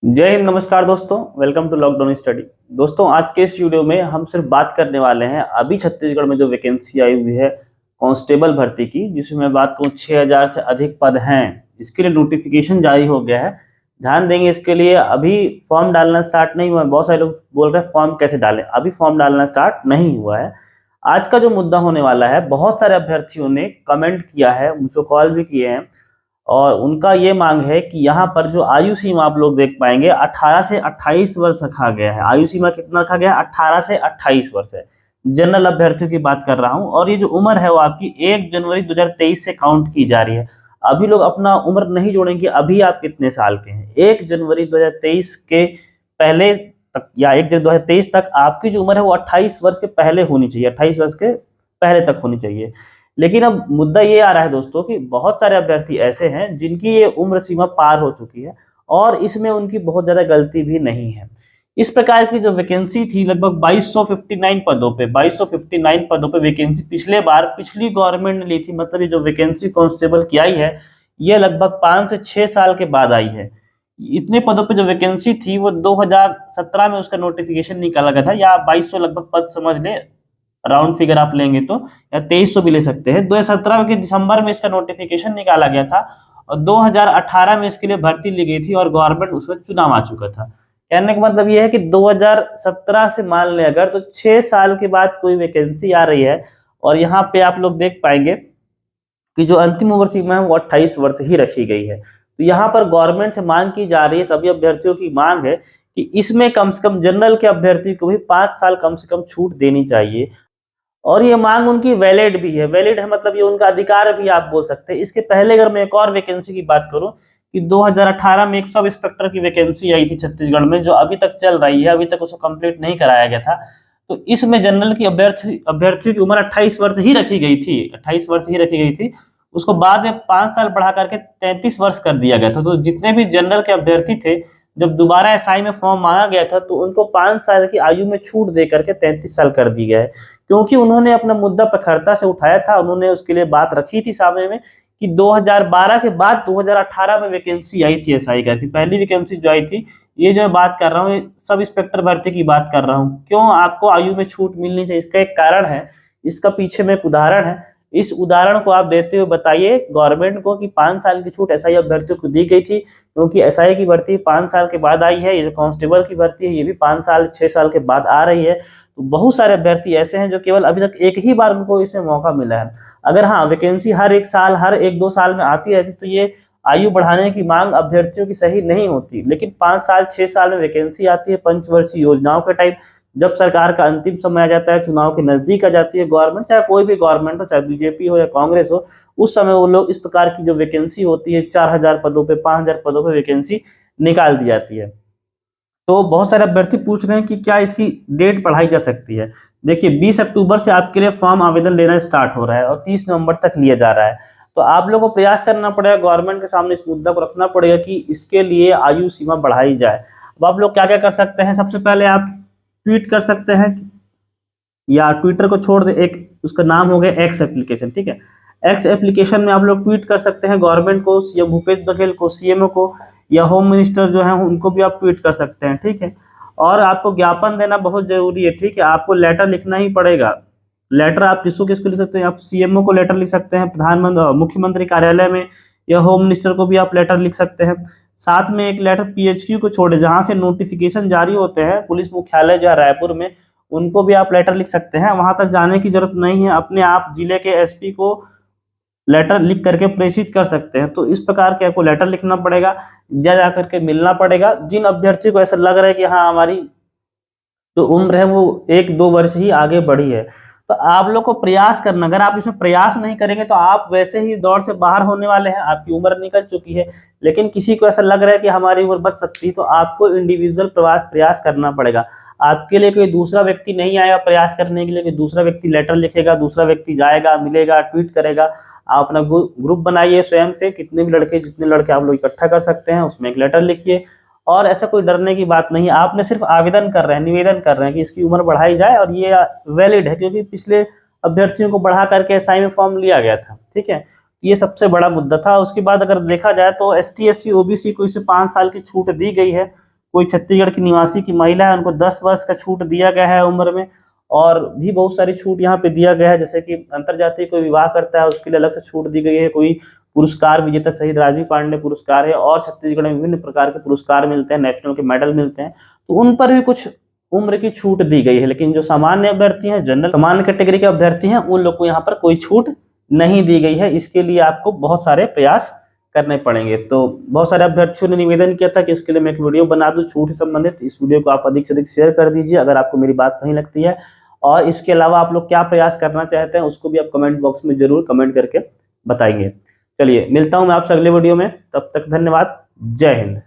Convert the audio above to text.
जय हिंद, नमस्कार दोस्तों। Welcome to lockdown study. दोस्तों, आज के इस वीडियो में हम सिर्फ बात करने वाले हैं अभी छत्तीसगढ़ में जो वैकेंसी आई हुई है कांस्टेबल भर्ती की, जिसमें मैं बात करूं 6000 से अधिक पद हैं। इसके लिए नोटिफिकेशन जारी हो गया है। ध्यान देंगे, इसके लिए अभी फॉर्म डालना स्टार्ट नहीं हुआ है। बहुत सारे लोग बोल रहे हैं फॉर्म कैसे डालें, अभी फॉर्म डालना स्टार्ट नहीं हुआ है। आज का जो मुद्दा होने वाला है, बहुत सारे अभ्यर्थियों ने कमेंट किया है, मुझको कॉल भी किए हैं और उनका ये मांग है कि यहाँ पर जो आयु सीमा आप लोग देख पाएंगे 18 से 28 वर्ष रखा गया है। आयु सीमा कितना रखा गया है? 18 से 28 वर्ष है। जनरल अभ्यर्थियों की बात कर रहा हूँ और ये जो उम्र है वो आपकी 1 जनवरी 2023 से काउंट की जा रही है। अभी लोग अपना उम्र नहीं जोड़ेंगे, अभी आप कितने साल के हैं। 1 जनवरी 2023 के पहले तक या 1 जनवरी 2023 तक आपकी जो उम्र है वो 28 वर्ष के पहले होनी चाहिए, 28 वर्ष के पहले तक होनी चाहिए। लेकिन अब मुद्दा ये आ रहा है दोस्तों कि बहुत सारे अभ्यर्थी ऐसे हैं जिनकी ये उम्र सीमा पार हो चुकी है और इसमें उनकी बहुत ज़्यादा गलती भी नहीं है। इस प्रकार की जो वैकेंसी थी लगभग 2259 पदों पे 2259 पदों पे वैकेंसी पिछले बार पिछली गवर्नमेंट ने ली थी। मतलब ये जो वैकेंसी कांस्टेबल की आई है ये लगभग 5 से 6 साल के बाद आई है। इतने पदों पे जो वैकेंसी थी वो 2017 में उसका नोटिफिकेशन निकाला गया था, या 2200 लगभग पद समझ ले, राउंड फिगर आप लेंगे तो, या 2300 भी ले सकते हैं। 2017 के दिसंबर में इसका नोटिफिकेशन निकाला गया था और 2018 में इसके लिए भर्ती ली गई थी और गवर्नमेंट उसमें चुनाव आ चुका था। कहने का मतलब ये है कि 2017 से मान लें अगर, तो 6 साल के बाद कोई वैकेंसी आ रही है और यहाँ पे आप लोग देख पाएंगे कि जो अंतिम उम्र सीमा है वो 28 वर्ष ही रखी गई है। तो यहाँ पर गवर्नमेंट से मांग की जा रही है, सभी अभ्यर्थियों की मांग है कि इसमें कम से कम जनरल के अभ्यर्थी को भी 5 साल कम से कम छूट देनी चाहिए। और ये मांग उनकी वैलिड भी है। वैलिड है मतलब ये उनका अधिकार भी आप बोल सकते हैं। इसके पहले अगर मैं एक और वैकेंसी की बात करूं कि 2018 में एक सब इंस्पेक्टर की वैकेंसी आई थी छत्तीसगढ़ में, जो अभी तक चल रही है, अभी तक उसको कंप्लीट नहीं कराया गया था। तो इसमें जनरल की अभ्यर्थियों की उम्र 28 वर्ष ही रखी गई थी, 28 वर्ष ही रखी गई थी। उसको बाद में 5 साल बढ़ा करके 33 वर्ष कर दिया गया था। तो जितने भी जनरल के अभ्यर्थी थे, जब दोबारा एसआई में फॉर्म मांगा गया था तो उनको 5 साल की आयु में छूट दे करके 33 साल कर दी गया है, क्योंकि उन्होंने अपना मुद्दा प्रखरता से उठाया था। उन्होंने उसके लिए बात रखी थी सामने में कि 2012 के बाद 2018 में वैकेंसी आई थी एसआई का, कि पहली वैकेंसी जो आई थी, ये जो मैं बात कर रहा हूँ सब इंस्पेक्टर भर्ती की बात कर रहा हूँ। क्यों आपको आयु में छूट मिलनी चाहिए, इसका एक कारण है, इसका पीछे में एक उदाहरण है। इस उदाहरण को आप देते हुए बताइए गवर्नमेंट को कि 5 साल की छूट एसआई अभ्यर्थियों को दी गई थी, क्योंकि एसआई की भर्ती 5 साल के बाद आई है। ये जो कांस्टेबल की भर्ती है ये भी 5 साल 6 साल के बाद आ रही है। तो बहुत सारे अभ्यर्थी ऐसे हैं जो केवल अभी तक एक ही बार उनको इसमें मौका मिला है। अगर हाँ वैकेंसी हर 1 साल, हर 1-2 साल में आती रहती तो ये आयु बढ़ाने की मांग अभ्यर्थियों की सही नहीं होती। लेकिन 5 साल 6 साल में वैकेंसी आती है पंचवर्षीय योजनाओं के टाइम, जब सरकार का अंतिम समय आ जाता है, चुनाव के नजदीक आ जाती है गवर्नमेंट, चाहे कोई भी गवर्नमेंट हो, चाहे बीजेपी हो या कांग्रेस हो, उस समय वो लोग इस प्रकार की जो वैकेंसी होती है 4000 पदों पे, 5000 पदों पे वैकेंसी निकाल दी जाती है। तो बहुत सारे अभ्यर्थी पूछ रहे हैं कि क्या इसकी डेट बढ़ाई जा सकती है। देखिए 20 अक्टूबर से आपके लिए फॉर्म आवेदन लेना स्टार्ट हो रहा है और 30 नवंबर तक लिया जा रहा है। तो आप लोगों को प्रयास करना पड़ेगा, गवर्नमेंट के सामने इस मुद्दा को रखना पड़ेगा कि इसके लिए आयु सीमा बढ़ाई जाए। अब आप लोग क्या क्या कर सकते हैं, सबसे पहले आप ट्वीट कर सकते हैं, या ट्विटर को छोड़ दे, एक उसका नाम हो गया एक्स एप्लीकेशन, ठीक है। एक्स एप्लीकेशन में आप लोग ट्वीट कर सकते हैं गवर्नमेंट को, सीएम भूपेश बघेल को, सीएमओ को, या होम मिनिस्टर जो है उनको भी आप ट्वीट कर सकते हैं, ठीक है। और आपको ज्ञापन देना बहुत जरूरी है, ठीक है। आपको लेटर लिखना ही पड़ेगा। लेटर आप किसको किसको लिख सकते हैं, आप सीएमओ को लेटर लिख सकते हैं, प्रधानमंत्री मुख्यमंत्री कार्यालय में, या होम मिनिस्टर को भी आप लेटर लिख सकते हैं। साथ में एक लेटर पीएचक्यू को छोड़े, जहां से नोटिफिकेशन जारी होते हैं, पुलिस मुख्यालय जो है रायपुर में, उनको भी आप लेटर लिख सकते हैं। वहां तक जाने की जरूरत नहीं है, अपने आप जिले के एसपी को लेटर लिख करके प्रेषित कर सकते हैं। तो इस प्रकार के आपको लेटर लिखना पड़ेगा, जा करके मिलना पड़ेगा। जिन अभ्यर्थी को ऐसा लग रहा है कि हाँ हमारी जो उम्र है वो 1-2 वर्ष ही आगे बढ़ी है, तो आप लोग को प्रयास करना। अगर आप इसमें प्रयास नहीं करेंगे तो आप वैसे ही दौड़ से बाहर होने वाले हैं, आपकी उम्र निकल चुकी है। लेकिन किसी को ऐसा लग रहा है कि हमारी उम्र बच सकती है, तो आपको इंडिविजुअल प्रयास करना पड़ेगा। आपके लिए कोई दूसरा व्यक्ति नहीं आएगा प्रयास करने के लिए, कि दूसरा व्यक्ति लेटर लिखेगा, दूसरा व्यक्ति जाएगा, मिलेगा, ट्वीट करेगा। आप अपना ग्रुप बनाइए स्वयं से, कितने भी लड़के, जितने लड़के आप लोग इकट्ठा कर सकते हैं, उसमें एक लेटर लिखिए। और ऐसा कोई डरने की बात नहीं है, आपने सिर्फ आवेदन कर रहे हैं, निवेदन कर रहे हैं कि इसकी उम्र बढ़ाई जाए, और ये वैलिड है क्योंकि पिछले अभ्यर्थियों को बढ़ा करके एसआई में फॉर्म लिया गया था, ठीक है। ये सबसे बड़ा मुद्दा था। उसके बाद अगर देखा जाए तो एसटी एससी ओबीसी को इसे 5 साल की छूट दी गई है, कोई छत्तीसगढ़ की निवासी की महिला है उनको 10 वर्ष का छूट दिया गया है उम्र में, और भी बहुत सारी छूट यहाँ पे दिया गया है, जैसे कि अंतरजातीय कोई विवाह करता है उसके लिए अलग से छूट दी गई है, कोई पुरस्कार विजेता शहीद राजीव पांडे पुरस्कार है, और छत्तीसगढ़ में विभिन्न प्रकार के पुरस्कार मिलते हैं, नेशनल के मेडल मिलते हैं, तो उन पर भी कुछ उम्र की छूट दी गई है। लेकिन जो सामान्य अभ्यर्थी हैं, जनरल सामान्य कैटेगरी के अभ्यर्थी हैं, उन लोग को यहाँ पर कोई छूट नहीं दी गई है। इसके लिए आपको बहुत सारे प्रयास करने पड़ेंगे। तो बहुत सारे अभ्यर्थियों ने निवेदन किया था कि इसके लिए मैं एक वीडियो बना दूं छूट से संबंधित। इस वीडियो को आप अधिक से अधिक शेयर कर दीजिए अगर आपको मेरी बात सही लगती है, और इसके अलावा आप लोग क्या प्रयास करना चाहते हैं उसको भी आप कमेंट बॉक्स में जरूर कमेंट करके बताएंगे। चलिए मिलता हूं मैं आपसे अगले वीडियो में, तब तक धन्यवाद, जय हिंद।